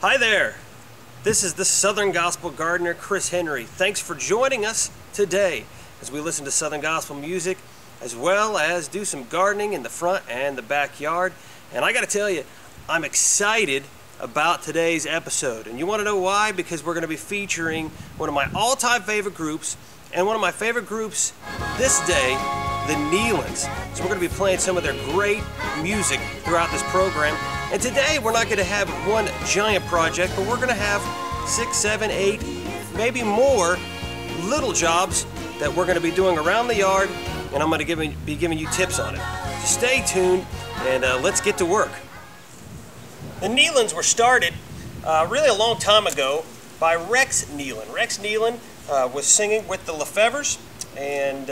Hi there, this is the Southern Gospel Gardener, Chris Henry. Thanks for joining us today as we listen to Southern Gospel music as well as do some gardening in the front and the backyard. And I gotta tell you, I'm excited about today's episode. And you wanna know why? Because we're gonna be featuring one of my all-time favorite groups and one of my favorite groups this day, the Nelons. So we're gonna be playing some of their great music throughout this program. And today we're not gonna have one giant project, but we're gonna have 6, 7, 8, maybe more little jobs that we're gonna be doing around the yard, and I'm gonna be giving you tips on it. So stay tuned and let's get to work. The Nelons were started really a long time ago by Rex Nelon. Rex Nelon was singing with the Lefevres, and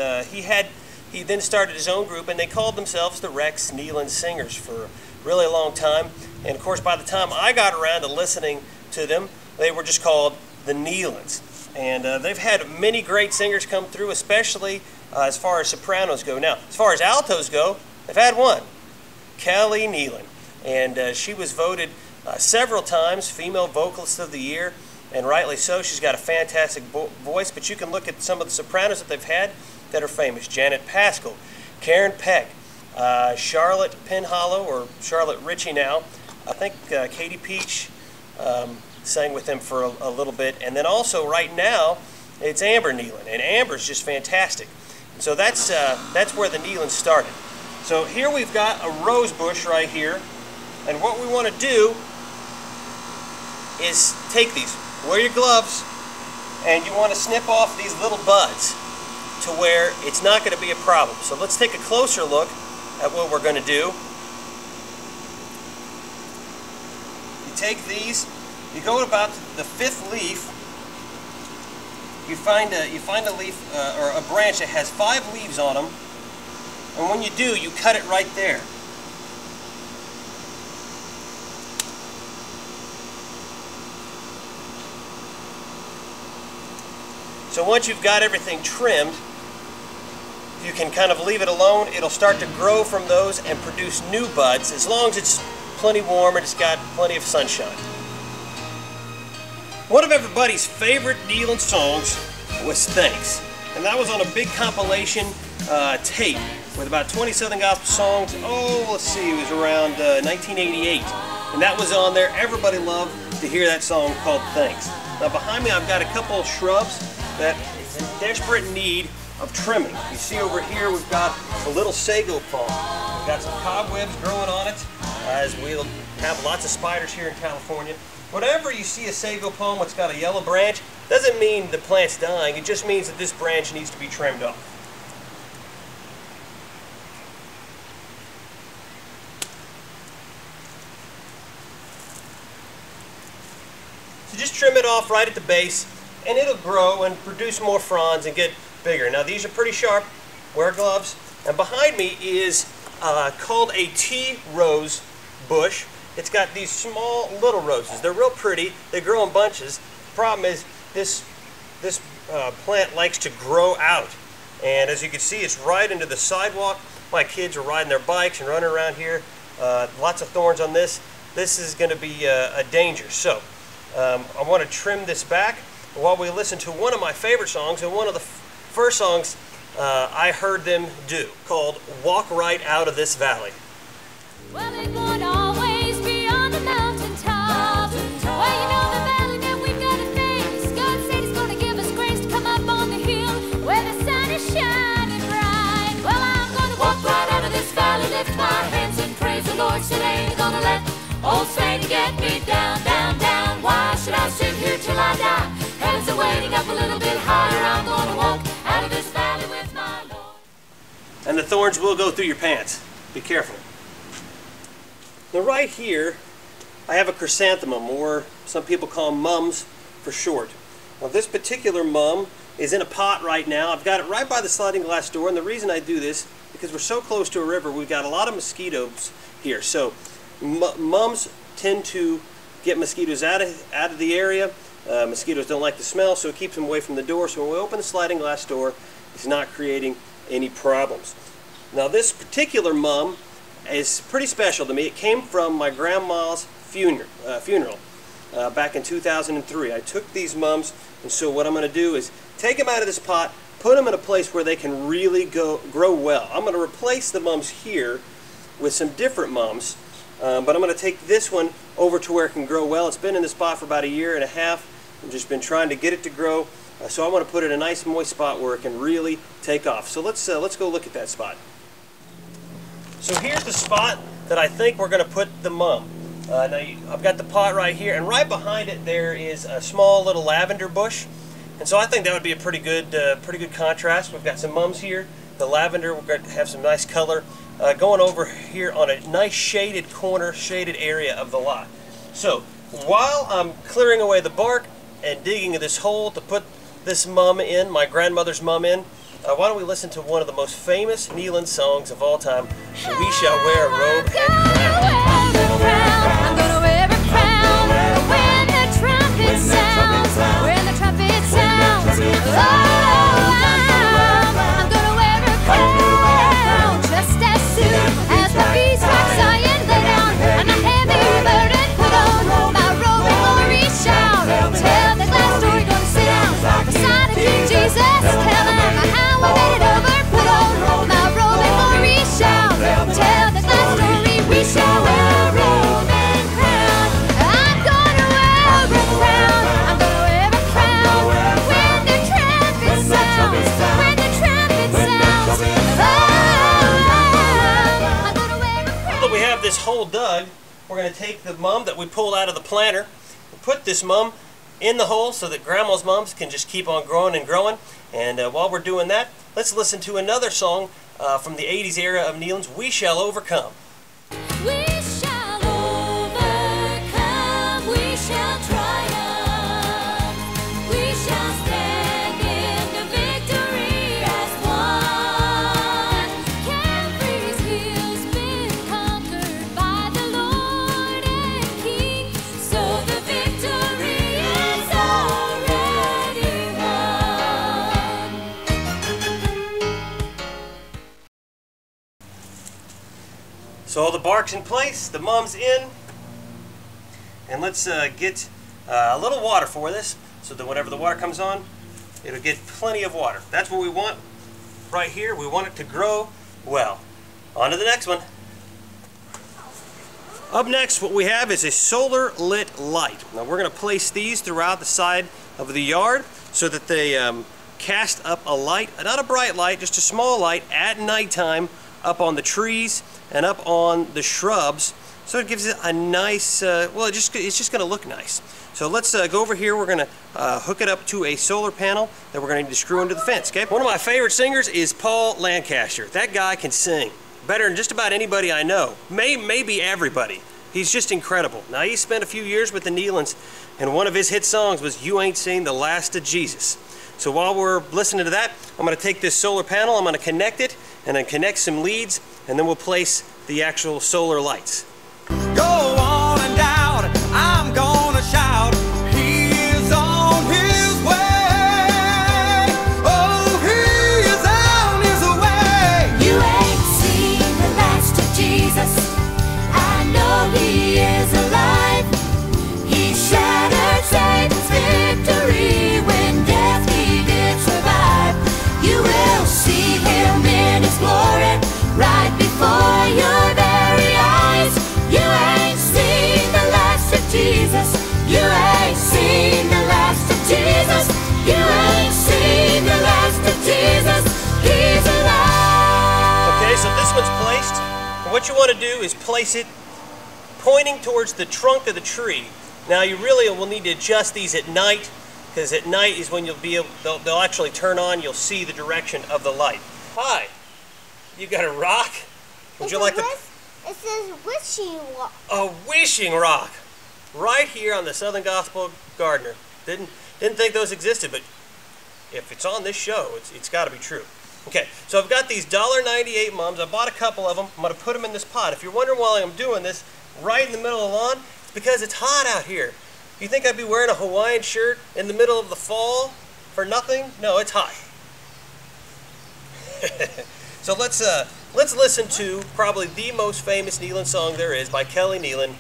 he then started his own group, and they called themselves the Rex Nelon Singers for a really long time. And of course, by the time I got around to listening to them, they were just called the Nelons. And they've had many great singers come through, especially as far as sopranos go. Now, as far as altos go, they've had one, Kelly Nelon. And she was voted several times Female Vocalist of the Year, and rightly so. She's got a fantastic voice, but you can look at some of the sopranos that they've had that are famous. Janet Paschal, Karen Peck, Charlotte Penhallow, or Charlotte Ritchie now. I think Katie Peach sang with them for a little bit. And then also right now, it's Amber Nelon, and Amber's just fantastic. And so that's where the Nelons started. So here we've got a rose bush right here, and what we want to do is take these, wear your gloves, and you want to snip off these little buds to where it's not going to be a problem. So let's take a closer look at what we're going to do. You take these, you go about the 5th leaf, you find a leaf or a branch that has 5 leaves on them, and when you do, you cut it right there. So once you've got everything trimmed, you can kind of leave it alone. It'll start to grow from those and produce new buds as long as it's plenty warm and it's got plenty of sunshine. One of everybody's favorite Nelon songs was Thanks. And that was on a big compilation tape with about 20 Southern Gospel songs. Oh, let's see, it was around 1988. And that was on there. Everybody loved to hear that song called Thanks. Now behind me I've got a couple of shrubs that is in desperate need of trimming. You see over here we've got a little sago palm. We've got some cobwebs growing on it, as we'll have lots of spiders here in California. Whenever you see a sago palm that's got a yellow branch, doesn't mean the plant's dying. It just means that this branch needs to be trimmed off. So just trim it off right at the base, and it'll grow and produce more fronds and get bigger. Now these are pretty sharp. Wear gloves. And behind me is called a tea rose bush. It's got these small little roses. They're real pretty. They grow in bunches. The problem is this plant likes to grow out. And as you can see, it's right into the sidewalk. My kids are riding their bikes and running around here. Lots of thorns on this. This is going to be a danger. So I want to trim this back while we listen to one of my favorite songs, and one of the first songs I heard them do, called Walk Right Out of This Valley. Well, it won't always be on the mountaintop. Well, you know the valley that we've got to face. God said He's going to give us grace to come up on the hill where the sun is shining bright. Well, I'm going to walk right out of this valley, lift my hands and praise the Lord. Said ain't gonna let old Satan get me down, down, down. Why should I sit here till I die? Heavens are waiting up a little bit higher. I'm gonna walk out of this valley with my Lord. And the thorns will go through your pants. Be careful. Now right here, I have a chrysanthemum, or some people call them mums for short. Now this particular mum is in a pot right now. I've got it right by the sliding glass door, and the reason I do this, because we're so close to a river, we've got a lot of mosquitoes here. So mums tend to get mosquitoes out of the area. Mosquitoes don't like the smell, so it keeps them away from the door. So when we open the sliding glass door, it's not creating any problems. Now this particular mum is pretty special to me. It came from my grandma's funeral. back in 2003. I took these mums, and so what I'm going to do is take them out of this pot, put them in a place where they can really grow well. I'm going to replace the mums here with some different mums, but I'm going to take this one over to where it can grow well. It's been in this pot for about a year and a half. I've just been trying to get it to grow, so I want to put it in a nice moist spot where it can really take off. So let's go look at that spot. So here's the spot that I think we're going to put the mum. I've got the pot right here, and right behind it there is a small little lavender bush, and so I think that would be a pretty good contrast. We've got some mums here. The lavender, we're going to have some nice color going over here on a nice shaded area of the lot. So while I'm clearing away the bark and digging this hole to put this mum in, my grandmother's mum in, why don't we listen to one of the most famous Nelons songs of all time, We Shall Wear a Robe and Crown. I'm gonna wear a crown when the trumpet sounds. When the trumpet sounds. Oh, I'm gonna wear a crown just as soon as my feet strike Zion lay down and my heavy burden put on. My robe and glory shout. Tell the glad story, gonna sit down beside the King Jesus. Tell him how I made it over. Put on my robe and glory shout. Tell the glad story, we shall wear. This hole dug, we're going to take the mum that we pulled out of the planter and put this mum in the hole so that Grandma's mums can just keep on growing and growing. And while we're doing that, let's listen to another song from the 80s era of Nelons, We Shall Overcome. We shall overcome, we shall triumph, we shall stand in the victory as one. Calvary's hill's been conquered by the Lord and King, so the victory is already won. So all the bark's in place, the mum's in, and let's get a little water for this so that whenever the water comes on, it'll get plenty of water. That's what we want right here. We want it to grow well. On to the next one. Up next, what we have is a solar lit light. Now we're going to place these throughout the side of the yard so that they cast up a light, not a bright light, just a small light at nighttime up on the trees and up on the shrubs, so it gives it a nice, well, it's just going to look nice. So let's go over here. We're going to hook it up to a solar panel that we're going to need to screw into the fence. Okay. One of my favorite singers is Paul Lancaster. That guy can sing better than just about anybody I know. Maybe everybody. He's just incredible. Now he spent a few years with the Nelons, and one of his hit songs was "You Ain't Seen the Last of Jesus." So while we're listening to that, I'm going to take this solar panel, I'm going to connect it, and then connect some leads, and then we'll place the actual solar lights. Go on and doubt, I'm gonna shout, he is on his way. Oh, he is on his way. You ain't seen the last of Jesus. I know he is alive. He shattered Satan's victory when death he did survive. You will see him in his glory right before your very eyes. You ain't seen the last of Jesus. You ain't seen the last of Jesus. You ain't seen the last of Jesus. He's alive. Okay, so this one's placed. And what you want to do is place it pointing towards the trunk of the tree. Now you really will need to adjust these at night, because at night is when you'll be able, they'll actually turn on. You'll see the direction of the light. Hi, you got a rock? Would you like to? It says wishing rock. A wishing rock, right here on the Southern Gospel Gardener. Didn't think those existed, but if it's on this show, it's got to be true. Okay, so I've got these $1.98 mums. I bought a couple of them. I'm going to put them in this pot. If you're wondering why I'm doing this right in the middle of the lawn, it's because it's hot out here. You think I'd be wearing a Hawaiian shirt in the middle of the fall for nothing? No, it's hot. So let's listen to probably the most famous Nelon song there is by Kelly Nelon,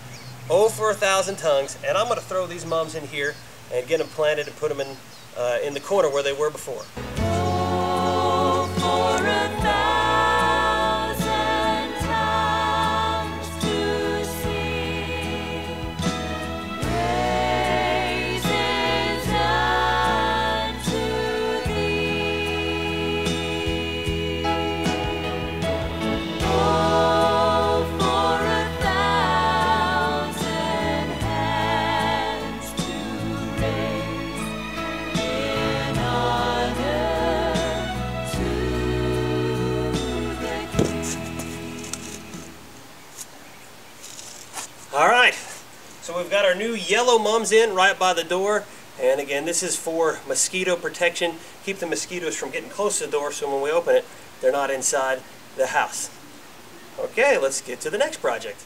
Oh for 1,000 tongues, and I'm going to throw these mums in here and get them planted and put them in the corner where they were before. Oh, for 1,000 tongues to sing praises unto Thee. Oh, for 1,000 hands to raise in honor to the King. All right, so we've got our new yellow mums in right by the door. And again, this is for mosquito protection. Keep the mosquitoes from getting close to the door so when we open it, they're not inside the house. Okay, let's get to the next project.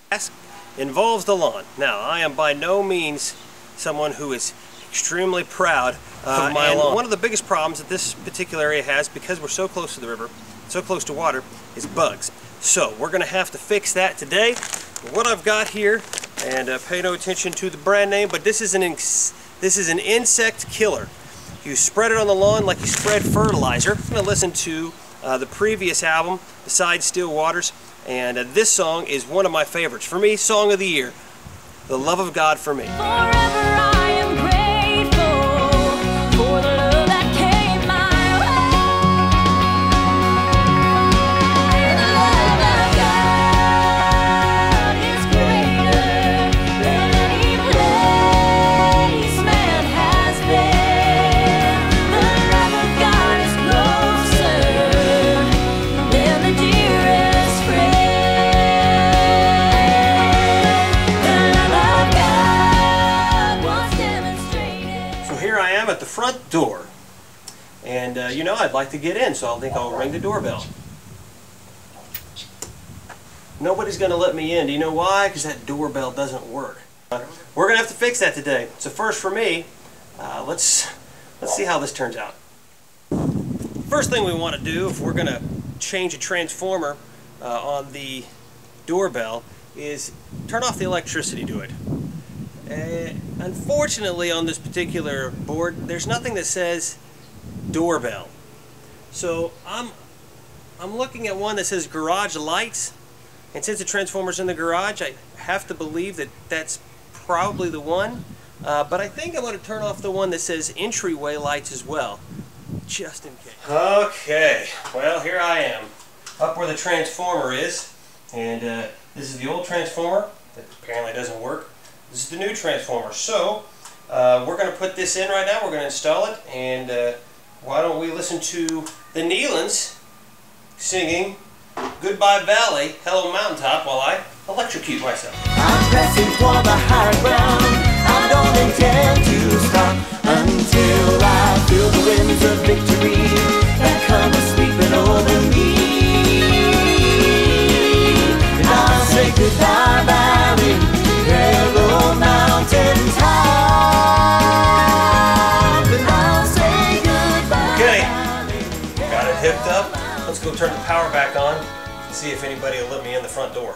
Task involves the lawn. Now, I am by no means someone who is extremely proud of my lawn. One of the biggest problems that this particular area has, because we're so close to the river, so close to water, is bugs. So we're going to have to fix that today. What I've got here, and pay no attention to the brand name, but this is an insect killer. You spread it on the lawn like you spread fertilizer. I'm going to listen to the previous album, Besides Still Waters, and this song is one of my favorites. For me, Song of the Year, The Love of God for Me. Forever I am grateful for the love that came my way. The love of God is greater than any place man has been. The love of God is closer than the dearest friend. The love of God was demonstrated. So here I am at the front door, and you know, I'd like to get in, so I think I'll ring the doorbell. Nobody's going to let me in. Do you know why? Because that doorbell doesn't work. We're going to have to fix that today. It's a first for me. Let's see how this turns out. First thing we want to do, if we're going to change a transformer on the doorbell, is turn off the electricity to it. Unfortunately, on this particular board, there's nothing that says doorbell. So I'm looking at one that says garage lights, and since the transformer's in the garage, I have to believe that that's probably the one. But I think I'm going to turn off the one that says entryway lights as well, just in case. Okay, well, here I am, up where the transformer is, and this is the old transformer that apparently doesn't work. This is the new transformer. So we're going to put this in right now. We're going to install it, and why don't we listen to the Nelons singing Goodbye Valley, Hello Mountaintop while I electrocute myself. I'm pressing toward the high ground. I don't intend to stop until I feel the winds of victory that come sweeping over me. And I'll say goodbye, valley, hello, mountaintop. And I'll say goodbye. Okay, got it hipped up. Let's go turn the power back on and see if anybody will let me in the front door.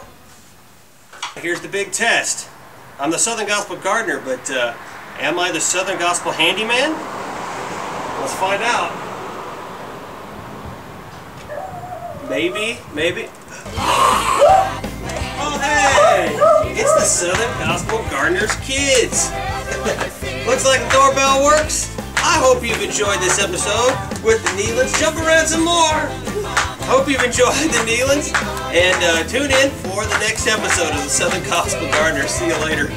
Here's the big test. I'm the Southern Gospel Gardener, but am I the Southern Gospel Handyman? Let's find out. Maybe, maybe. Oh, hey! It's the Southern Gospel Gardener's kids. Looks like the doorbell works. I hope you've enjoyed this episode with the Nelons. Jump around some more. Hope you've enjoyed the Nelons, and tune in for the next episode of the Southern Gospel Gardener. See you later.